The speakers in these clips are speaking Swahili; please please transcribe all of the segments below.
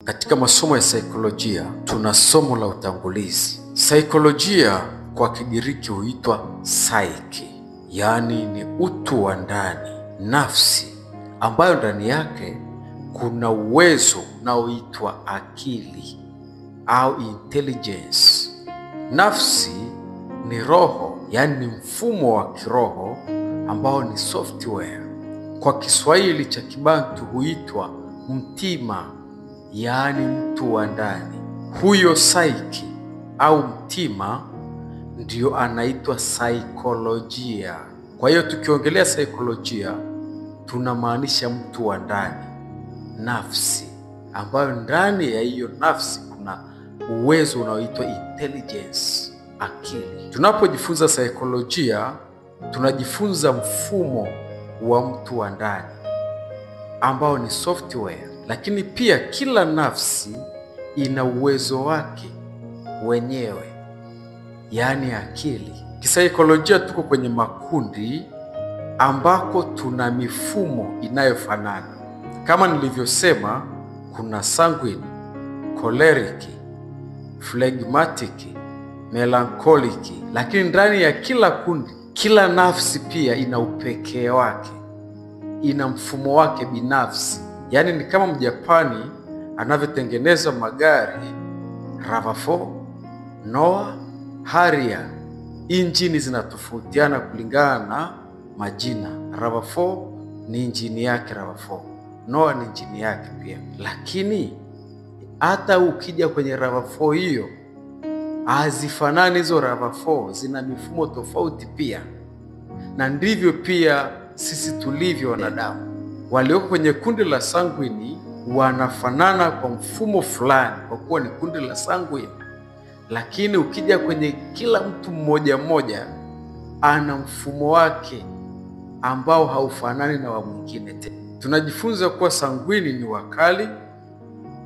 Katika masomo ya saikolojia tuna somo la utangulizi. Saikolojia kwa Kigiriki huitwa psyche, yaani ni utu wa ndani, nafsi ambayo ndani yake kuna uwezo unaoitwa akili au intelligence. Nafsi ni roho, yaani ni mfumo wa kiroho ambao ni software. Kwa Kiswahili cha Kibantu huitwa mtima, yaani mtu wa ndani. Huyo psyche au mtima ndio anaitwa saikolojia. Kwa hiyo tukiongelea saikolojia tunamaanisha mtu wa ndani, nafsi, ambayo ndani ya hiyo nafsi kuna uwezo unaoitwa intelligence, akili. Tunapojifunza saikolojia tunajifunza mfumo wa mtu wa ndani ambao ni software, lakini pia kila nafsi ina uwezo wake wenyewe, yaani akili. Kisaikolojia tuko kwenye makundi ambako tuna mifumo inayofanana. Kama nilivyosema, kuna sanguine, choleric, phlegmatic, melancholic, lakini ndani ya kila kundi, kila nafsi pia ina upekee wake, ina mfumo wake binafsi. Yaani ni kama Mjapani anavyotengeneza magari RAV4, Noah, Harrier. Injini zinatofautiana kulingana na majina. RAV4 ni injini yake RAV4, Noah ni injini yake pia. Lakini hata ukija kwenye RAV4 hiyo hazifanani hizo RAV4, zina mifumo tofauti pia. Na ndivyo pia sisi tulivyo wanadamu. Walioko kwenye kundi la sanguini wanafanana kwa mfumo fulani kwa kuwa ni kundi la sanguini, lakini ukija kwenye kila mtu mmoja mmoja ana mfumo wake ambao haufanani na wa mwingine. Tunajifunza kuwa sanguini ni wakali,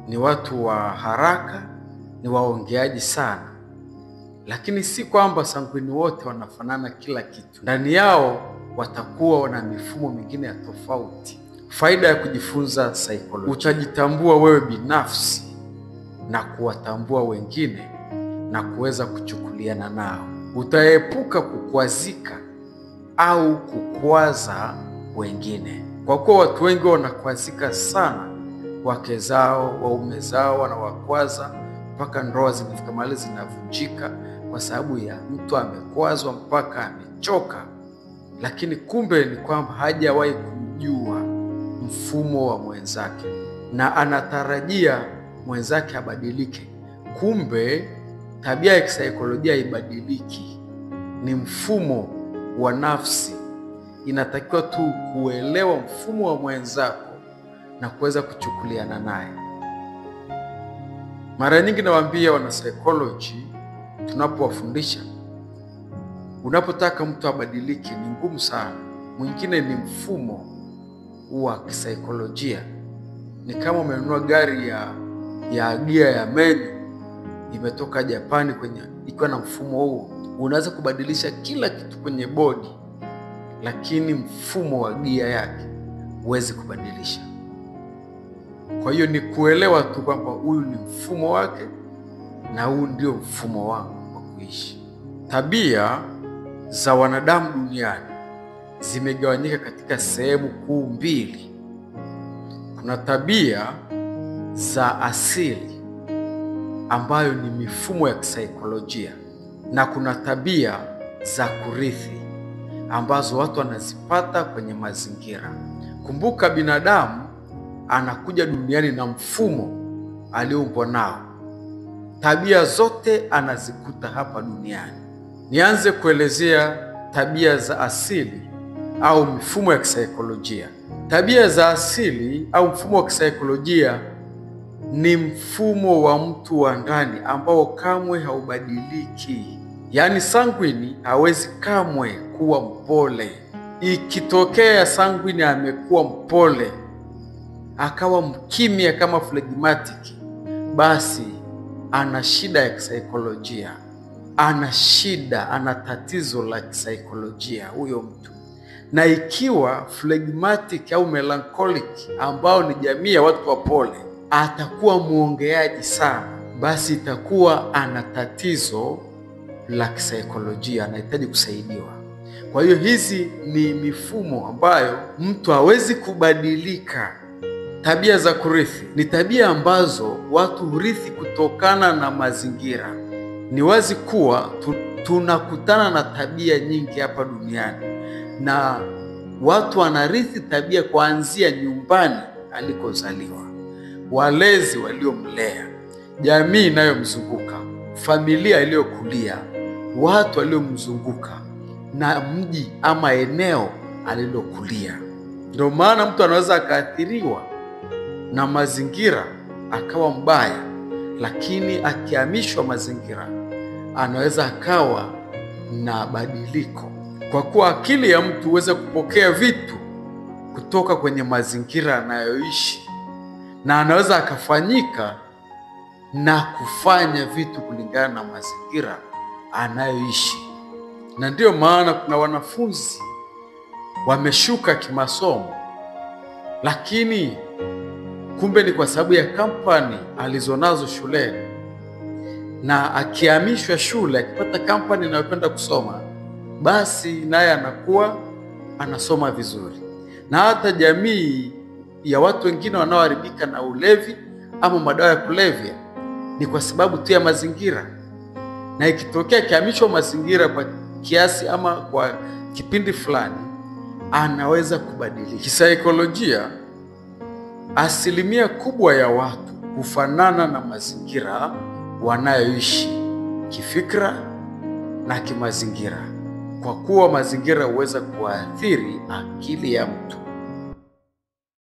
ni watu wa haraka, ni waongeaji sana, lakini si kwamba sanguini wote wanafanana kila kitu. Ndani yao watakuwa wana mifumo mingine ya tofauti. Faida ya kujifunza saikolojia: utajitambua wewe binafsi na kuwatambua wengine na kuweza kuchukuliana nao. Utaepuka kukwazika au kukwaza wengine, kwa kuwa watu wengi wanakwazika sana. Wake zao, waume zao wanawakwaza mpaka ndoa zinafika mahali zinavunjika kwa sababu ya mtu amekwazwa mpaka amechoka, lakini kumbe ni kwamba hajawahi kumjua mfumo wa mwenzake na anatarajia mwenzake abadilike. Kumbe tabia ya kisaikolojia ibadiliki, ni mfumo wa nafsi. Inatakiwa tu kuelewa mfumo wa mwenzako na kuweza kuchukuliana naye. Mara nyingi nawaambia wana psychology tunapowafundisha, unapotaka mtu abadilike ni ngumu sana. Mwingine ni mfumo wa kisaikolojia. Ni kama umenunua gari ya gia ya menu imetoka Japani ikiwa na mfumo huo. Unaweza kubadilisha kila kitu kwenye bodi, lakini mfumo wa gia yake huwezi kubadilisha. Kwa hiyo ni kuelewa tu kwamba huyu ni mfumo wake na huu ndio mfumo wangu wa kuishi. Tabia za wanadamu duniani zimegawanyika katika sehemu kuu mbili. Kuna tabia za asili ambayo ni mifumo ya kisaikolojia, na kuna tabia za kurithi ambazo watu wanazipata kwenye mazingira. Kumbuka, binadamu anakuja duniani na mfumo alioumbwa nao. Tabia zote anazikuta hapa duniani. Nianze kuelezea tabia za asili au mifumo ya kisaikolojia. Tabia za asili au mfumo wa kisaikolojia ni mfumo wa mtu wa ndani ambao kamwe haubadiliki. Yaani sanguini hawezi kamwe kuwa mpole. Ikitokea sanguini amekuwa mpole akawa mkimya kama phlegmatic, basi ana shida ya kisaikolojia, ana tatizo la kisaikolojia huyo mtu. Na ikiwa phlegmatic au melancholic ambao ni jamii ya watu wapole, atakuwa mwongeaji sana, basi itakuwa ana tatizo la kisaikolojia, anahitaji kusaidiwa. Kwa hiyo hizi ni mifumo ambayo mtu hawezi kubadilika. Tabia za kurithi ni tabia ambazo watu hurithi kutokana na mazingira. Ni wazi kuwa tunakutana na tabia nyingi hapa duniani, na watu wanarithi tabia kuanzia nyumbani alikozaliwa, walezi waliomlea, jamii inayomzunguka, familia iliyokulia, watu waliomzunguka na mji ama eneo alilokulia. Ndio maana mtu anaweza akaathiriwa na mazingira akawa mbaya, lakini akihamishwa mazingira anaweza akawa na badiliko, kwa kuwa akili ya mtu huweza kupokea vitu kutoka kwenye mazingira anayoishi, na anaweza akafanyika na kufanya vitu kulingana na mazingira anayoishi. Na ndiyo maana kuna wanafunzi wameshuka kimasomo, lakini kumbe ni kwa sababu ya kampani alizonazo shuleni, na akihamishwa shule, akipata kampani inayopenda kusoma, basi naye anakuwa anasoma vizuri. Na hata jamii ya watu wengine wanaoharibika na ulevi ama madawa ya kulevya ni kwa sababu tu ya mazingira, na ikitokea kihamishwa mazingira kwa kiasi ama kwa kipindi fulani, anaweza kubadilika. Kisaikolojia, asilimia kubwa ya watu hufanana na mazingira wanayoishi kifikra na kimazingira, kwa kuwa mazingira huweza kuathiri akili ya mtu.